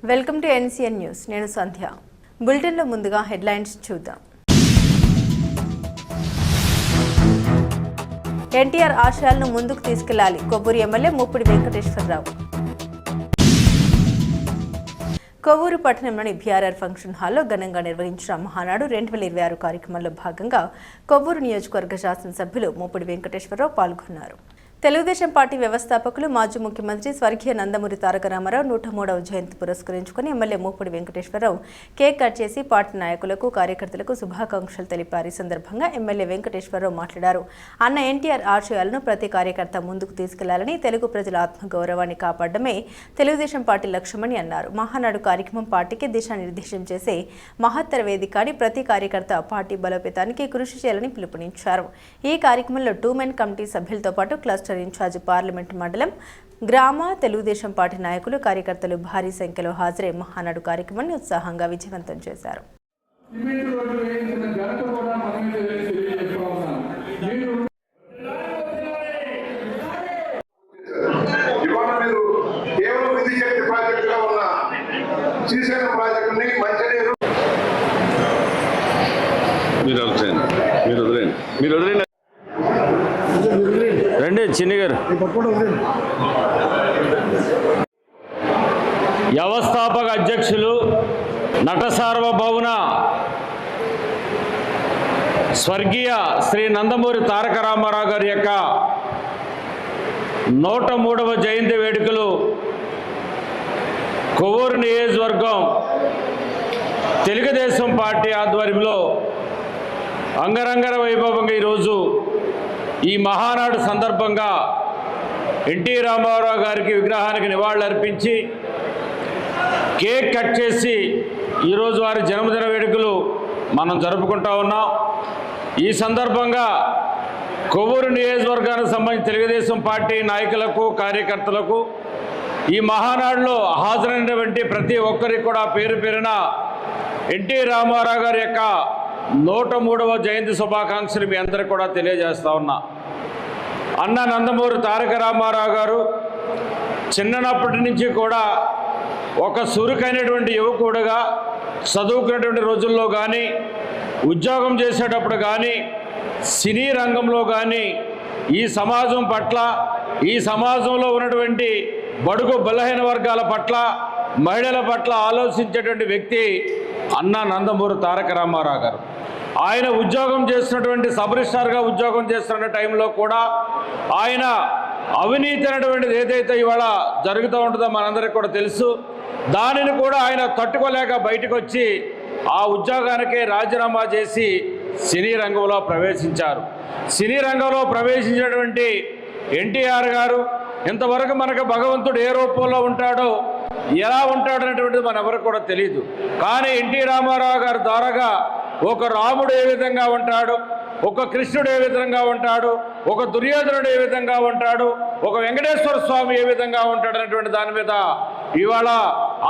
Welcome to NCN news. నేను సంధ్య. బులెటిన్లో ముందుగా హెడ్లైన్స్ చూద్దాం. ఎన్టీఆర్ ఆశయాలను ముందుకు తీసుకెళ్లాలి. కొవ్వూరు ఎమ్మెల్యే ముప్పిడి వెంకటేశ్వరరావు. కొవ్వూరు పట్టణంలోని బీఆర్ఆర్ ఫంక్షన్ హాల్లో ఘనంగా నిర్వహించిన మహానాడు 2026 కార్యక్రమంలో భాగంగా కొవ్వూరు నియోజకవర్గ శాసనసభ్యులు ముప్పిడి వెంకటేశ్వరరావు పాల్గొన్నారు. తెలుగుదేశం పార్టీ వ్యవస్థాపకులు మాజీ ముఖ్యమంత్రి స్వర్గీయ నందమూరి తారక రామారావు 103వ జయంతి పురస్కరించుకుని MLA Muppidi Venkateswararao cake cut చేసి పార్టీ నాయకులకు కార్యకర్తలకు శుభాకాంక్షలు తెలిపారు. ఈ సందర్భంగా ఎమ్మెల్యే వెంకటేశ్వరరావు మాట్లాడారు. అన్న ఎన్టీఆర్ ఆశయాలను ప్రతి కార్యకర్త ముందుకు తీసుకెళ్లాలని, తెలుగు ప్రజల ఆత్మగౌరవాన్ని కాపాడడమే తెలుగుదేశం పార్టీ లక్ష్యమని అన్నారు. మహానాడు కార్యక్రమం పార్టీకి దిశానిర్దేశం చేసే మహత్తర వేదిక అని ప్రతి కార్యకర్త పార్టీ బలోపేతానికి కృషి చేయాలని పిలుపునిచ్చారు. ఈ కార్యక్రమంలో 2 మెన్ కమిటీ సభ్యులతో పాటు క్లస్టర్ ఇన్ఛార్జ్ పార్లమెంట్ మండలం గ్రామ తెలుగుదేశం పార్టీ నాయకులు కార్యకర్తలు భారీ సంఖ్యలో హాజరై మహానాడు కార్యక్రమాన్ని ఉత్సాహంగా విజయవంతం చేశారు. రండి చిన్ని గారు. వ్యవస్థాపక అధ్యక్షులు నట సార్వభౌమ స్వర్గీయ శ్రీ నందమూరి తారక రామారావు గారి యొక్క 103వ జయంతి వేడుకలు కొవ్వూరు నియోజకవర్గం తెలుగుదేశం పార్టీ ఆధ్వర్యంలో అంగరంగ వైభవంగా ఈరోజు ఈ మహానాడు సందర్భంగా ఎన్టీ రామారావు గారికి విగ్రహానికి నివాళులర్పించి కేక్ కట్ చేసి ఈరోజు వారి జన్మదిన వేడుకలు మనం జరుపుకుంటా ఉన్నాం. ఈ సందర్భంగా కొవ్వూరు నియోజకవర్గానికి సంబంధించి తెలుగుదేశం పార్టీ నాయకులకు కార్యకర్తలకు ఈ మహానాడులో హాజరైనటువంటి ప్రతి ఒక్కరికి కూడా పేరు పేరున ఎన్టీ రామారావు గారి యొక్క 103వ జయంతి శుభాకాంక్షలు మీ అందరికీ కూడా తెలియజేస్తా ఉన్నా. అన్న నందమూరి తారక రామారావు గారు చిన్నప్పటి నుంచి కూడా ఒక చురుకైనటువంటి యువకుడుగా చదువుకున్నటువంటి రోజుల్లో కానీ, ఉద్యోగం చేసేటప్పుడు కానీ, సినీ రంగంలో కానీ ఈ సమాజం పట్ల, ఈ సమాజంలో ఉన్నటువంటి బడుగు బలహీన వర్గాల పట్ల, మహిళల పట్ల ఆలోచించేటువంటి వ్యక్తి అన్న నందమూరి తారక రామారావు గారు. ఆయన ఉద్యోగం చేస్తున్నటువంటి సబ్ రిజిస్ట్రార్గా ఉద్యోగం చేస్తున్న టైంలో కూడా ఆయన అవినీతి అనేటువంటిది ఏదైతే ఇవాళ జరుగుతూ ఉంటుందో మనందరికీ కూడా తెలుసు. దానిని కూడా ఆయన తట్టుకోలేక బయటకు వచ్చి ఆ ఉద్యోగానికి రాజీనామా చేసి సినీ రంగంలో ప్రవేశించారు. సినీ రంగంలో ప్రవేశించినటువంటి ఎన్టీఆర్ గారు ఇంతవరకు మనకు భగవంతుడు ఏ రూపంలో ఉంటాడో, ఎలా ఉంటాడు అనేటువంటిది మనెవరికి కూడా తెలియదు. కానీ ఎన్టీ రామారావు గారి ద్వారాగా ఒక రాముడు ఏ విధంగా ఉంటాడు, ఒక కృష్ణుడు ఏ విధంగా ఉంటాడు, ఒక దుర్యోధనుడు ఏ విధంగా ఉంటాడు, ఒక వెంకటేశ్వర స్వామి ఏ విధంగా ఉంటాడు అనేటువంటి దాని మీద ఇవాళ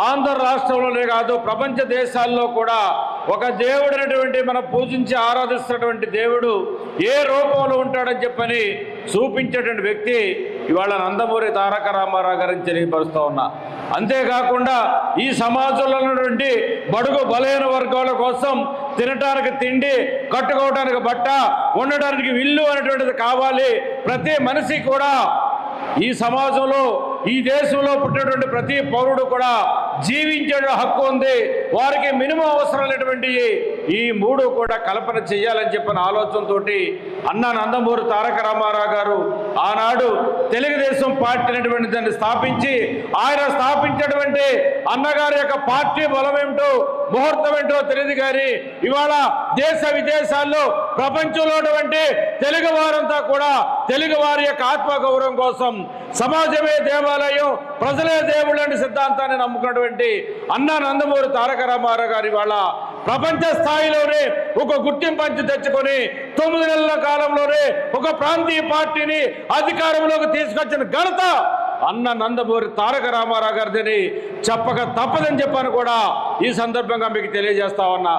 ఆంధ్ర రాష్ట్రంలోనే కాదు ప్రపంచ దేశాల్లో కూడా ఒక దేవుడు అనేటువంటి మనం పూజించి ఆరాధిస్తున్నటువంటి దేవుడు ఏ రూపంలో ఉంటాడని చెప్పని చూపించేటువంటి వ్యక్తి ఇవాళ నందమూరి తారక రామారావు గారిని తెలియపరుస్తూ ఉన్నా. అంతేకాకుండా ఈ సమాజంలో ఉన్నటువంటి బడుగు బలహీన వర్గాల కోసం తినటానికి తిండి, కట్టుకోవడానికి బట్ట, ఉండడానికి ఇల్లు అనేటువంటిది కావాలి. ప్రతి మనిషి కూడా ఈ సమాజంలో, ఈ దేశంలో పుట్టినటువంటి ప్రతి పౌరుడు కూడా జీవించే హక్కు ఉంది. వారికి మినిమం అవసరమైనటువంటి ఈ 3 కూడా కల్పన చేయాలని చెప్పిన ఆలోచనతో అన్న నందమూరి తారక రామారావు గారు ఆనాడు తెలుగుదేశం పార్టీ అనేటువంటి దాన్ని స్థాపించి, ఆయన స్థాపించినటువంటి అన్నగారి యొక్క పార్టీ బలం ఏమిటో, ముహూర్తం ఏంటో తెలియదు కానీ ఇవాళ దేశ విదేశాల్లో ప్రపంచంలో ఉన్నటువంటి తెలుగు వారంతా కూడా తెలుగు వారి యొక్క ఆత్మగౌరవం కోసం సమాజమే దేవాలయం, ప్రజలే దేవుళ్ళు అనే సిద్ధాంతాన్ని నమ్ముకున్నటువంటి అన్న నందమూరి తారక రామారావు గారు ఇవాళ ప్రపంచ స్థాయిలోనే ఒక గుర్తింపు తెచ్చుకొని 9 నెలల కాలంలోనే ఒక ప్రాంతీయ పార్టీని అధికారంలోకి తీసుకొచ్చిన ఘనత అన్న నందమూరి తారక రామారావు గారిని చెప్పక తప్పదని చెప్పని కూడా ఈ సందర్భంగా మీకు తెలియజేస్తా ఉన్నా.